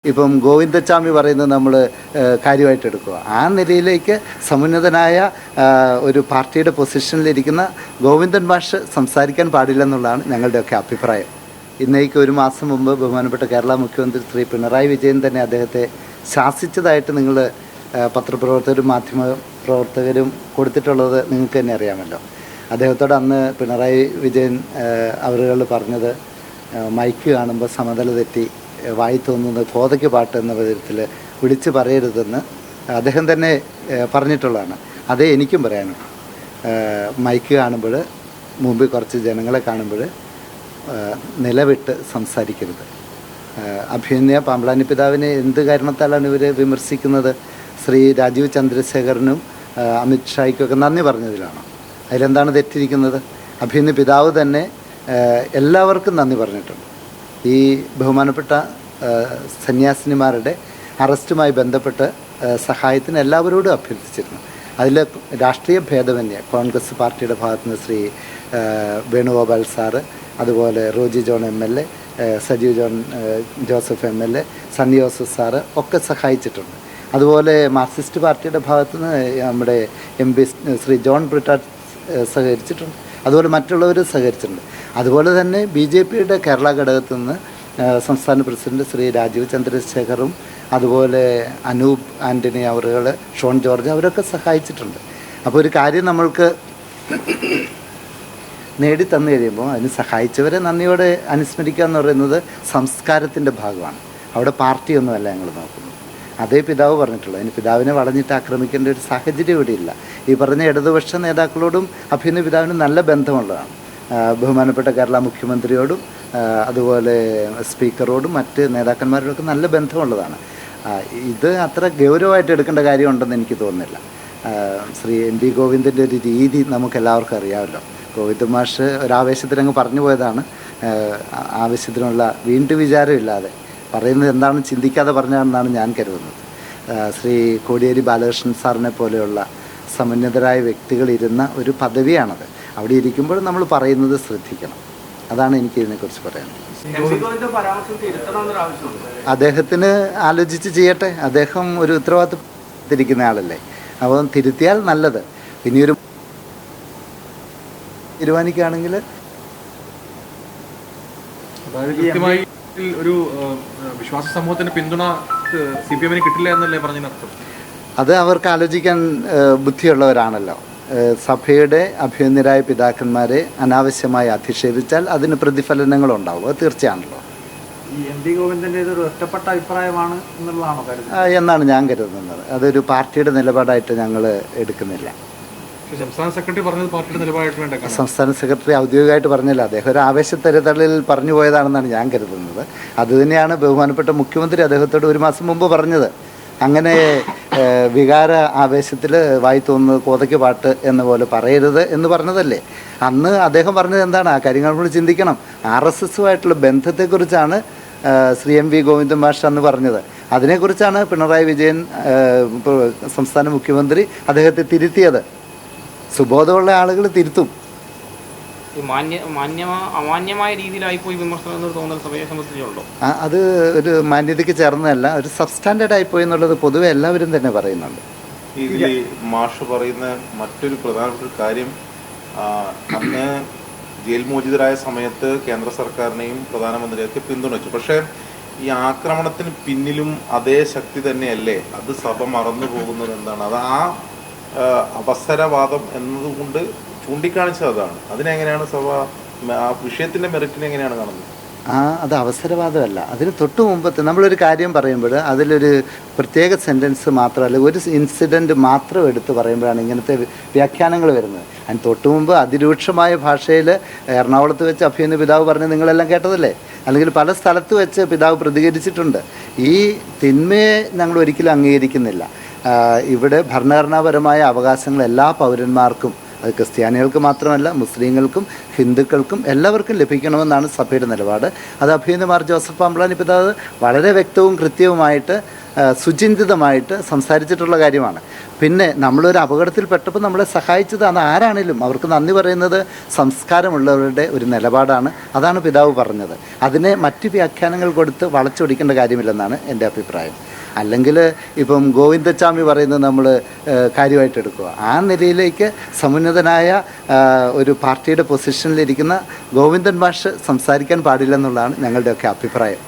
ഇപ്പം ഗോവിന്ദച്ചാമി പറയുന്നത് നമ്മൾ കാര്യമായിട്ട് എടുക്കുക. ആ നിലയിലേക്ക് സമുന്നതനായ ഒരു പാർട്ടിയുടെ പൊസിഷനിലിരിക്കുന്ന ഗോവിന്ദൻ മാഷ് സംസാരിക്കാൻ പാടില്ലെന്നുള്ളതാണ് ഞങ്ങളുടെയൊക്കെ അഭിപ്രായം. ഇന്നേക്ക് ഒരു മാസം മുമ്പ് ബഹുമാനപ്പെട്ട കേരള മുഖ്യമന്ത്രി ശ്രീ പിണറായി വിജയൻ തന്നെ അദ്ദേഹത്തെ ശാസിച്ചതായിട്ട് നിങ്ങൾ പത്രപ്രവർത്തകരും മാധ്യമ പ്രവർത്തകരും കൊടുത്തിട്ടുള്ളത് നിങ്ങൾക്ക് തന്നെ അറിയാമല്ലോ. അദ്ദേഹത്തോട് അന്ന് പിണറായി വിജയൻ അവരുകൾ പറഞ്ഞത് മൈക്ക് കാണുമ്പോൾ സമതല തെറ്റി വായി തോന്നുന്നത് കോതയ്ക്ക് പാട്ട് എന്ന വിധത്തിൽ വിളിച്ച് പറയരുതെന്ന് അദ്ദേഹം തന്നെ പറഞ്ഞിട്ടുള്ളതാണ്. അതേ എനിക്കും പറയാനുള്ളൂ. മൈക്ക് കാണുമ്പോൾ, മുമ്പിൽ കുറച്ച് ജനങ്ങളെ കാണുമ്പോൾ നിലവിട്ട് സംസാരിക്കരുത്. അഭിനയ പാമ്പ്ളാനി പിതാവിനെ എന്ത് കാരണത്താലാണ് ഇവർ വിമർശിക്കുന്നത്? ശ്രീ രാജീവ് ചന്ദ്രശേഖരനും അമിത് ഷായ്ക്കൊക്കെ നന്ദി പറഞ്ഞതിലാണോ? അതിലെന്താണ് തെറ്റിരിക്കുന്നത്? അഭിനയ പിതാവ് തന്നെ എല്ലാവർക്കും നന്ദി പറഞ്ഞിട്ടുണ്ട്. ഈ ബഹുമാനപ്പെട്ട സന്യാസിനിമാരുടെ അറസ്റ്റുമായി ബന്ധപ്പെട്ട് സഹായത്തിന് എല്ലാവരോടും അഭ്യർത്ഥിച്ചിരുന്നു. അതിൽ രാഷ്ട്രീയ ഭേദമന്യേ കോൺഗ്രസ് പാർട്ടിയുടെ ഭാഗത്തുനിന്ന് ശ്രീ വേണുഗോപാൽ സാറ്, അതുപോലെ Roji John MLA, Sajeev Joseph MLA, Sunny Joseph sir ഒക്കെ സഹായിച്ചിട്ടുണ്ട്. അതുപോലെ മാർക്സിസ്റ്റ് പാർട്ടിയുടെ ഭാഗത്തുനിന്ന് നമ്മുടെ MP ശ്രീ ജോൺ ബ്രിട്ടാഡ് സഹകരിച്ചിട്ടുണ്ട്. അതുപോലെ മറ്റുള്ളവർ സഹകരിച്ചിട്ടുണ്ട്. അതുപോലെ തന്നെ BJPയുടെ കേരള ഘടകത്തിൽ നിന്ന് സംസ്ഥാന പ്രസിഡന്റ് ശ്രീ രാജീവ് ചന്ദ്രശേഖറും, അതുപോലെ അനൂപ് ആൻ്റണി അവറുകൾ, ഷോൺ ജോർജ് അവരൊക്കെ സഹായിച്ചിട്ടുണ്ട്. അപ്പോൾ ഒരു കാര്യം നമ്മൾക്ക് നേടിത്തന്നു കഴിയുമ്പോൾ അതിന് സഹായിച്ചവരെ നന്ദിയോടെ അനുസ്മരിക്കുക എന്ന് പറയുന്നത് സംസ്കാരത്തിൻ്റെ ഭാഗമാണ്. അവിടെ പാർട്ടിയൊന്നുമല്ല ഞങ്ങൾ നോക്കുന്നത്. അതേ പിതാവ് പറഞ്ഞിട്ടുള്ളൂ. അതിന് പിതാവിനെ വളഞ്ഞിട്ട് ആക്രമിക്കേണ്ട ഒരു സാഹചര്യം ഇവിടെയില്ല. ഈ പറഞ്ഞ ഇടതുപക്ഷ നേതാക്കളോടും അഭിനയ പിതാവിന് നല്ല ബന്ധമുള്ളതാണ്. ബഹുമാനപ്പെട്ട കേരള മുഖ്യമന്ത്രിയോടും അതുപോലെ സ്പീക്കറോടും മറ്റ് നേതാക്കന്മാരോടൊക്കെ നല്ല ബന്ധമുള്ളതാണ്. ഇത് അത്ര ഗൗരവമായിട്ട് എടുക്കേണ്ട കാര്യമുണ്ടെന്ന് എനിക്ക് തോന്നുന്നില്ല. ശ്രീ MP ഗോവിന്ദൻ്റെ ഒരു രീതി നമുക്കെല്ലാവർക്കും അറിയാമല്ലോ. ഗോവിന്ദൻ മാഷ് ഒരാവേശത്തിനങ്ങ് പറഞ്ഞു പോയതാണ്. ആവശ്യത്തിനുള്ള വീണ്ടും വിചാരമില്ലാതെ പറയുന്നത് എന്താണെന്ന് ചിന്തിക്കാതെ പറഞ്ഞാണെന്നാണ് ഞാൻ കരുതുന്നത്. ശ്രീ കോടിയേരി ബാലകൃഷ്ണൻ സാറിനെ പോലെയുള്ള സമുന്നതരായ വ്യക്തികളിരുന്ന ഒരു പദവിയാണത്. അവിടെ ഇരിക്കുമ്പോൾ നമ്മൾ പറയുന്നത് ശ്രദ്ധിക്കണം. അതാണ് എനിക്ക് ഇതിനെക്കുറിച്ച് പറയാനുള്ളത്. അദ്ദേഹത്തിന് ആലോചിച്ച് ചെയ്യട്ടെ. അദ്ദേഹം ഒരു ഉത്തരവാദിത്തത്തിരിക്കുന്ന ആളല്ലേ. അപ്പം തിരുത്തിയാൽ നല്ലത്. ഇനിയൊരു തീരുമാനിക്കുകയാണെങ്കിൽ ഒരു വിശ്വാസ സമൂഹത്തിന് പിന്തുണ CPM-ന് കിട്ടില്ല എന്നല്ലേ പറഞ്ഞതിനർത്ഥം? അത് അവർക്ക് ആലോചിക്കാൻ ബുദ്ധിയുള്ളവരാണല്ലോ. സഭയുടെ അഭ്യുന്നതരായ പിതാക്കന്മാരെ അനാവശ്യമായി അധിക്ഷേപിച്ചാൽ അതിന് പ്രതിഫലനങ്ങളുണ്ടാവും. അത് തീർച്ചയാണല്ലോ. ഈ MP ഗോവിന്ദൻ്റെ ഇതൊരു ഒറ്റപ്പെട്ട അഭിപ്രായമാണ് എന്നുള്ളതാണോ എന്നാണ് ഞാൻ കരുതുന്നത്. അതൊരു പാർട്ടിയുടെ നിലപാടായിട്ട് ഞങ്ങൾ എടുക്കുന്നില്ല. സംസ്ഥാന സെക്രട്ടറി പറഞ്ഞത് പാർട്ടിയുടെ നിലപാടായിട്ട് വേണ്ട. സംസ്ഥാന സെക്രട്ടറി ഔദ്യോഗികമായിട്ട് പറഞ്ഞില്ല. അദ്ദേഹം ഒരു ആവേശത്തരതളിൽ പറഞ്ഞു പോയതാണെന്നാണ് ഞാൻ കരുതുന്നത്. അതുതന്നെയാണ് ബഹുമാനപ്പെട്ട മുഖ്യമന്ത്രി അദ്ദേഹത്തോട് ഒരു മാസം മുമ്പ് പറഞ്ഞത്. അങ്ങനെ വികാര ആവേശത്തിൽ വായി തോന്നുന്നത് കോതയ്ക്ക് പാട്ട് എന്ന പോലെ പറയരുത് എന്ന് പറഞ്ഞതല്ലേ. അന്ന് അദ്ദേഹം പറഞ്ഞത് എന്താണ്? ആ കാര്യങ്ങൾ കൂടി ചിന്തിക്കണം. RSSുമായിട്ടുള്ള ബന്ധത്തെക്കുറിച്ചാണ് ശ്രീ MV ഗോവിന്ദൻ മാഷ് അന്ന് പറഞ്ഞത്. അതിനെക്കുറിച്ചാണ് പിണറായി വിജയൻ സംസ്ഥാന മുഖ്യമന്ത്രി അദ്ദേഹത്തെ തിരുത്തിയത്. സുബോധമുള്ള ആളുകൾ തിരുത്തും. അമാന്യമായ രീതിയിലായിപ്പോയി വിമർശനം എന്നൊരു തോന്നൽ സഭയെ സംബന്ധിച്ചുണ്ടോ? അത് ഒരു മാന്യതയ്ക്ക് ചേർന്നതല്ല, ഒരു സബ്സ്റ്റാൻഡേർഡ് ആയിപ്പോയി എന്നുള്ളത് പൊതുവെ എല്ലാവരും തന്നെ പറയുന്നുണ്ട്. ഇതിൽ മാഷ് പറയുന്ന മറ്റൊരു പ്രധാനപ്പെട്ട കാര്യം, അന്ന് ജയിൽ മോചിതരായ സമയത്ത് കേന്ദ്ര സർക്കാരിനെയും പ്രധാനമന്ത്രിയൊക്കെ പിന്തുണച്ചു. പക്ഷേ ഈ ആക്രമണത്തിന് പിന്നിലും അതേ ശക്തി തന്നെയല്ലേ? അത് സഭ മറന്നു പോകുന്നത് എന്താണ്? അത് ആ അവസരവാദം എന്നതുകൊണ്ട് ചൂണ്ടിക്കാണിച്ചത് അതാണ്. അതിനെങ്ങനെയാണ് സഭ ആ വിഷയത്തിൻ്റെ മെറിറ്റിനെ എങ്ങനെയാണ് കാണുന്നത്? അത് അവസരവാദമല്ല. അതിന് തൊട്ട് മുമ്പത്തെ നമ്മളൊരു കാര്യം പറയുമ്പോൾ അതിലൊരു പ്രത്യേക സെൻറ്റൻസ് മാത്രമല്ല, ഒരു ഇൻസിഡൻറ്റ് മാത്രം എടുത്ത് പറയുമ്പോഴാണ് ഇങ്ങനത്തെ വ്യാഖ്യാനങ്ങൾ വരുന്നത്. അതിന് തൊട്ട് മുമ്പ് അതിരൂക്ഷമായ ഭാഷയിൽ എറണാകുളത്ത് വെച്ച് അഭിനയ പിതാവ് പറഞ്ഞ് നിങ്ങളെല്ലാം കേട്ടതല്ലേ? അല്ലെങ്കിൽ പല സ്ഥലത്ത് വെച്ച് പിതാവ് പ്രതികരിച്ചിട്ടുണ്ട്. ഈ തിന്മയെ ഞങ്ങൾ ഒരിക്കലും അംഗീകരിക്കുന്നില്ല. ഇവിടെ ഭരണഘടനാപരമായ അവകാശങ്ങൾ എല്ലാ പൗരന്മാർക്കും, അത് ക്രിസ്ത്യാനികൾക്ക് മാത്രമല്ല മുസ്ലിങ്ങൾക്കും ഹിന്ദുക്കൾക്കും എല്ലാവർക്കും ലഭിക്കണമെന്നാണ് സഭയുടെ നിലപാട്. അത് അഭിനന്ദ മാർ ജോസഫ് പാമ്പ്ളാനി പിതാവ് വളരെ വ്യക്തവും കൃത്യവുമായിട്ട് സുചിന്തിതമായിട്ട് സംസാരിച്ചിട്ടുള്ള കാര്യമാണ്. പിന്നെ നമ്മളൊരു അപകടത്തിൽപ്പെട്ടപ്പോൾ നമ്മളെ സഹായിച്ചത് അത് ആരാണേലും അവർക്ക് നന്ദി പറയുന്നത് സംസ്കാരമുള്ളവരുടെ ഒരു നിലപാടാണ്. അതാണ് പിതാവ് പറഞ്ഞത്. അതിനെ മറ്റ് വ്യാഖ്യാനങ്ങൾ കൊടുത്ത് വളച്ചൊടിക്കേണ്ട കാര്യമില്ലെന്നാണ് എൻ്റെ അഭിപ്രായം. അല്ലെങ്കിൽ ഇപ്പം ഗോവിന്ദച്ചാമി പറയുന്നത് നമ്മൾ കാര്യമായിട്ട് എടുക്കുക. ആ നിലയിലേക്ക് സമുന്നതനായ ഒരു പാർട്ടിയുടെ പൊസിഷനിലിരിക്കുന്ന ഗോവിന്ദൻ മാഷ് സംസാരിക്കാൻ പാടില്ലെന്നുള്ളതാണ് ഞങ്ങളുടെയൊക്കെ അഭിപ്രായം.